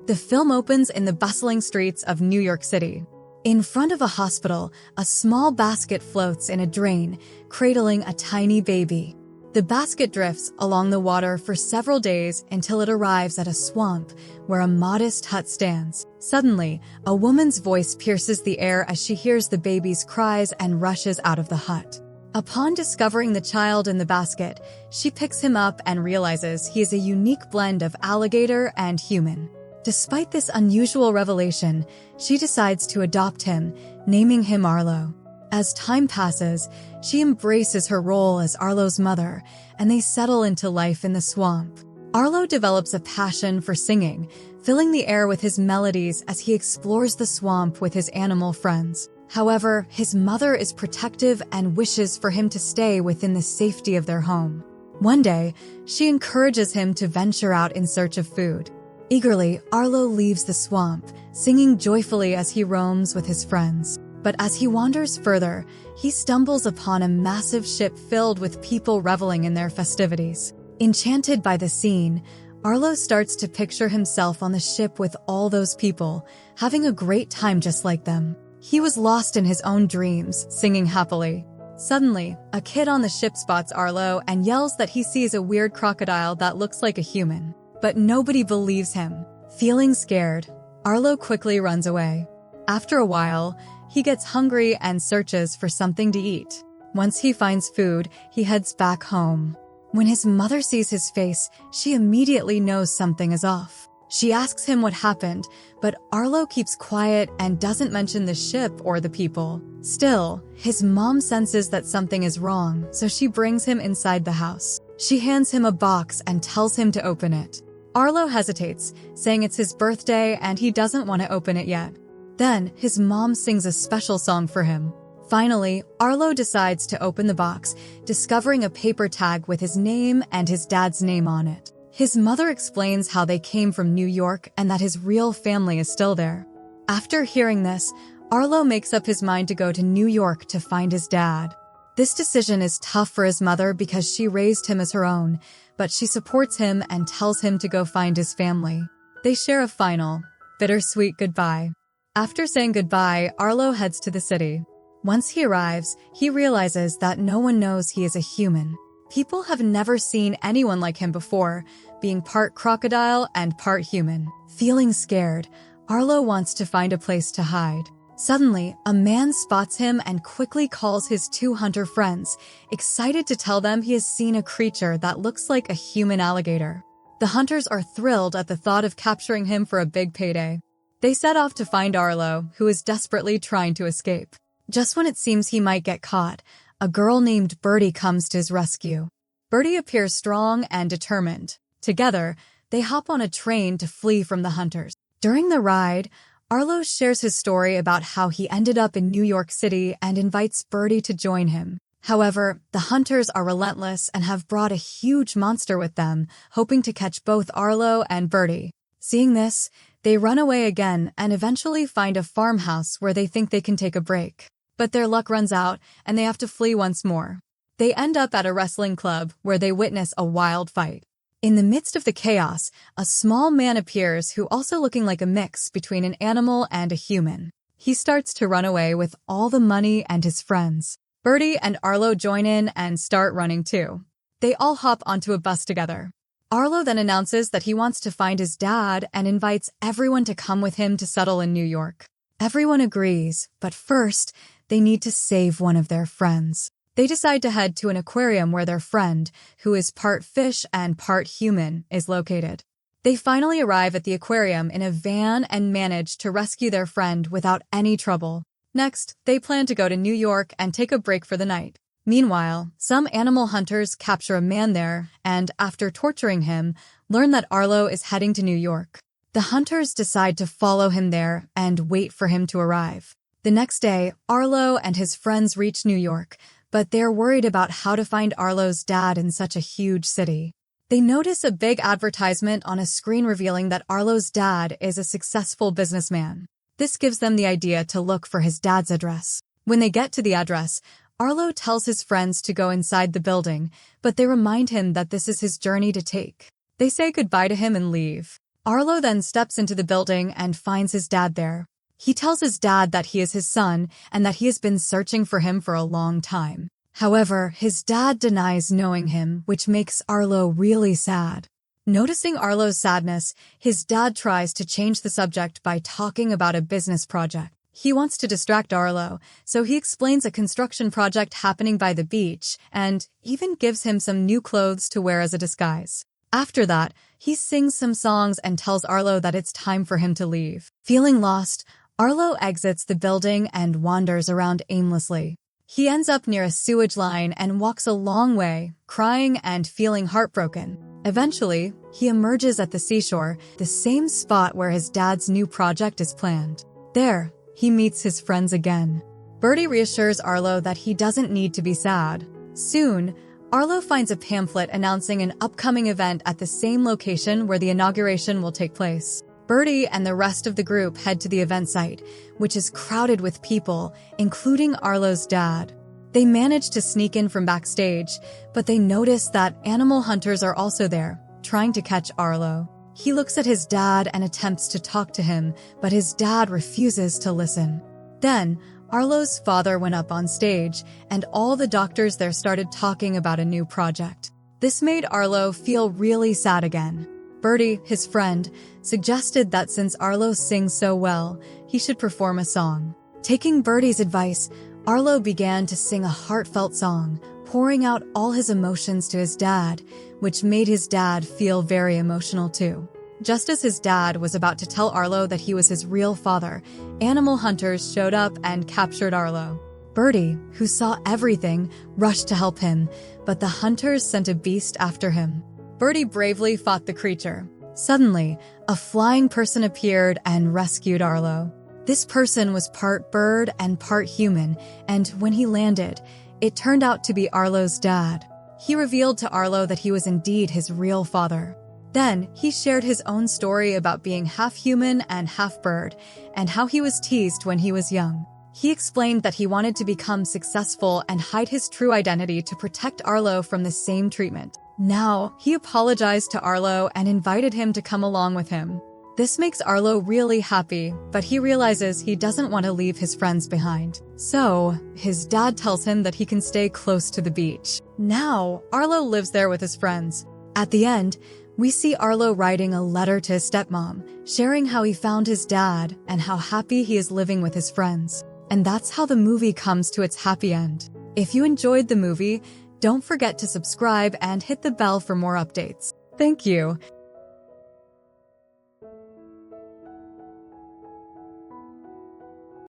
The film opens in the bustling streets of New York City. In front of a hospital, a small basket floats in a drain, cradling a tiny baby. The basket drifts along the water for several days until it arrives at a swamp where a modest hut stands. Suddenly, a woman's voice pierces the air as she hears the baby's cries and rushes out of the hut. Upon discovering the child in the basket, she picks him up and realizes he is a unique blend of alligator and human. Despite this unusual revelation, she decides to adopt him, naming him Arlo. As time passes, she embraces her role as Arlo's mother, and they settle into life in the swamp. Arlo develops a passion for singing, filling the air with his melodies as he explores the swamp with his animal friends. However, his mother is protective and wishes for him to stay within the safety of their home. One day, she encourages him to venture out in search of food. Eagerly, Arlo leaves the swamp, singing joyfully as he roams with his friends. But as he wanders further, he stumbles upon a massive ship filled with people reveling in their festivities. Enchanted by the scene, Arlo starts to picture himself on the ship with all those people, having a great time just like them. He was lost in his own dreams, singing happily. Suddenly, a kid on the ship spots Arlo and yells that he sees a weird crocodile that looks like a human. But nobody believes him. Feeling scared, Arlo quickly runs away. After a while, he gets hungry and searches for something to eat. Once he finds food, he heads back home. When his mother sees his face, she immediately knows something is off. She asks him what happened, but Arlo keeps quiet and doesn't mention the ship or the people. Still, his mom senses that something is wrong, so she brings him inside the house. She hands him a box and tells him to open it. Arlo hesitates, saying it's his birthday and he doesn't want to open it yet. Then, his mom sings a special song for him. Finally, Arlo decides to open the box, discovering a paper tag with his name and his dad's name on it. His mother explains how they came from New York and that his real family is still there. After hearing this, Arlo makes up his mind to go to New York to find his dad. This decision is tough for his mother because she raised him as her own, but she supports him and tells him to go find his family. They share a final, bittersweet goodbye. After saying goodbye, Arlo heads to the city. Once he arrives, he realizes that no one knows he is a human. People have never seen anyone like him before, being part crocodile and part human. Feeling scared, Arlo wants to find a place to hide. Suddenly, a man spots him and quickly calls his two hunter friends, excited to tell them he has seen a creature that looks like a human alligator. The hunters are thrilled at the thought of capturing him for a big payday. They set off to find Arlo, who is desperately trying to escape. Just when it seems he might get caught, a girl named Birdie comes to his rescue. Birdie appears strong and determined. Together, they hop on a train to flee from the hunters. During the ride, Arlo shares his story about how he ended up in New York City and invites Birdie to join him. However, the hunters are relentless and have brought a huge monster with them, hoping to catch both Arlo and Birdie. Seeing this, they run away again and eventually find a farmhouse where they think they can take a break. But their luck runs out and they have to flee once more. They end up at a wrestling club where they witness a wild fight. In the midst of the chaos, a small man appears who also looking like a mix between an animal and a human. He starts to run away with all the money and his friends. Birdie and Arlo join in and start running too. They all hop onto a bus together. Arlo then announces that he wants to find his dad and invites everyone to come with him to settle in New York. Everyone agrees, but first, they need to save one of their friends. They decide to head to an aquarium where their friend, who is part fish and part human, is located. They finally arrive at the aquarium in a van and manage to rescue their friend without any trouble. Next, they plan to go to New York and take a break for the night. Meanwhile, some animal hunters capture a man there and, after torturing him, learn that Arlo is heading to New York. The hunters decide to follow him there and wait for him to arrive. The next day, Arlo and his friends reach New York, but they're worried about how to find Arlo's dad in such a huge city. They notice a big advertisement on a screen revealing that Arlo's dad is a successful businessman. This gives them the idea to look for his dad's address. When they get to the address, Arlo tells his friends to go inside the building, but they remind him that this is his journey to take. They say goodbye to him and leave. Arlo then steps into the building and finds his dad there. He tells his dad that he is his son and that he has been searching for him for a long time. However, his dad denies knowing him, which makes Arlo really sad. Noticing Arlo's sadness, his dad tries to change the subject by talking about a business project. He wants to distract Arlo, so he explains a construction project happening by the beach and even gives him some new clothes to wear as a disguise. After that, he sings some songs and tells Arlo that it's time for him to leave. Feeling lost, Arlo exits the building and wanders around aimlessly. He ends up near a sewage line and walks a long way, crying and feeling heartbroken. Eventually, he emerges at the seashore, the same spot where his dad's new project is planned. There, he meets his friends again. Birdie reassures Arlo that he doesn't need to be sad. Soon, Arlo finds a pamphlet announcing an upcoming event at the same location where the inauguration will take place. Birdie and the rest of the group head to the event site, which is crowded with people, including Arlo's dad. They manage to sneak in from backstage, but they notice that animal hunters are also there, trying to catch Arlo. He looks at his dad and attempts to talk to him, but his dad refuses to listen. Then, Arlo's father went up on stage, and all the doctors there started talking about a new project. This made Arlo feel really sad again. Birdie, his friend, suggested that since Arlo sings so well, he should perform a song. Taking Birdie's advice, Arlo began to sing a heartfelt song, pouring out all his emotions to his dad, which made his dad feel very emotional too. Just as his dad was about to tell Arlo that he was his real father, animal hunters showed up and captured Arlo. Birdie, who saw everything, rushed to help him, but the hunters sent a beast after him. Birdie bravely fought the creature. Suddenly, a flying person appeared and rescued Arlo. This person was part bird and part human, and when he landed, it turned out to be Arlo's dad. He revealed to Arlo that he was indeed his real father. Then, he shared his own story about being half human and half bird, and how he was teased when he was young. He explained that he wanted to become successful and hide his true identity to protect Arlo from the same treatment. Now, he apologized to Arlo and invited him to come along with him. This makes Arlo really happy, but he realizes he doesn't want to leave his friends behind. So, his dad tells him that he can stay close to the beach. Now, Arlo lives there with his friends. At the end, we see Arlo writing a letter to his stepmom, sharing how he found his dad and how happy he is living with his friends. And that's how the movie comes to its happy end. If you enjoyed the movie, don't forget to subscribe and hit the bell for more updates. Thank you.